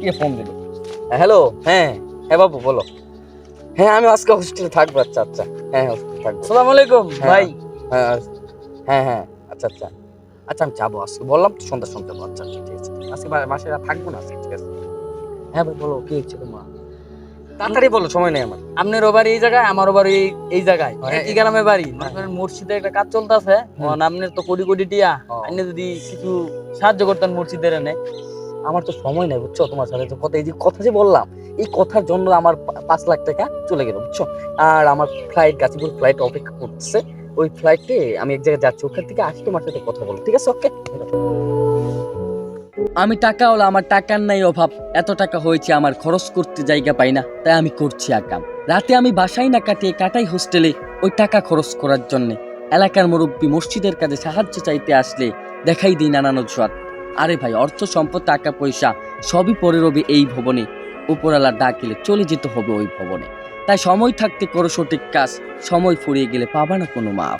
কে phone দিল? Hello, হ্যাঁ হ্যাঁ বাবু বলো। হ্যাঁ আমি আজকে হোস্টেলে থাকবো। আচ্ছা আচ্ছা, হ্যাঁ হোস্টেলে থাকবো। আসসালামু আলাইকুম ভাই। হ্যাঁ হ্যাঁ হ্যাঁ, আচ্ছা আচ্ছা আচ্ছা, আমি যাবো আজকে, বললাম তো সন্ধ্যা সন্ধ্যা। আচ্ছা আচ্ছা ঠিক আছে, আজকে বাসায় থাকবো না আজকে, ঠিক আছে। হ্যাঁ ভাই বলো, কি হচ্ছে তোমার? তাড়াতাড়ি বলো, সময় নেই আমার। আপনারও বাড়ি এই জায়গায়, আমারও বাড়ি এই জায়গায়, হ্যাঁ, একই গ্রামে বাড়ি। মনে করেন মসজিদে একটা কাজ চলতেছে, আপনার তো কোটি কোটি টিয়া, আপনি যদি কিছু সাহায্য করতেন মসজিদের এনে। আমার তো সময় নেই বুঝছো, তোমার সাথে তো কথা, এই যে কথা যে বললাম, এই কথার জন্য আমার 5 লাখ টাকা চলে গেল বুঝছো। আর আমার ফ্লাইট, গাজীপুর ফ্লাইট অপেক্ষা করতেছে। ওই ফ্লাইটে আমি এক জায়গায় যাচ্ছি, ওখান থেকে আসি, তোমার সাথে কথা বলো, ঠিক আছে? ওকে। আমি টাকা হলো, আমার টাকার নাই অভাব। এত টাকা হয়েছে আমার, খরচ করতে জায়গা পাই না, তাই আমি করছি আকাম। রাতে আমি বাসায় না কাটিয়ে কাটাই হোস্টেলে, ওই টাকা খরচ করার জন্য। এলাকার মুরব্বী মসজিদের কাজে সাহায্য চাইতে আসলে দেখাই দিই নানান অজুহাত। আরে ভাই, অর্থ সম্পদ টাকা পয়সা সবই পরে রবে এই ভবনে। উপরালার ডাক এলে চলে যেতে হবে ওই ভবনে। তাই সময় থাকতে করো সঠিক কাজ, সময় ফুরিয়ে গেলে পাবা না কোনো মাপ।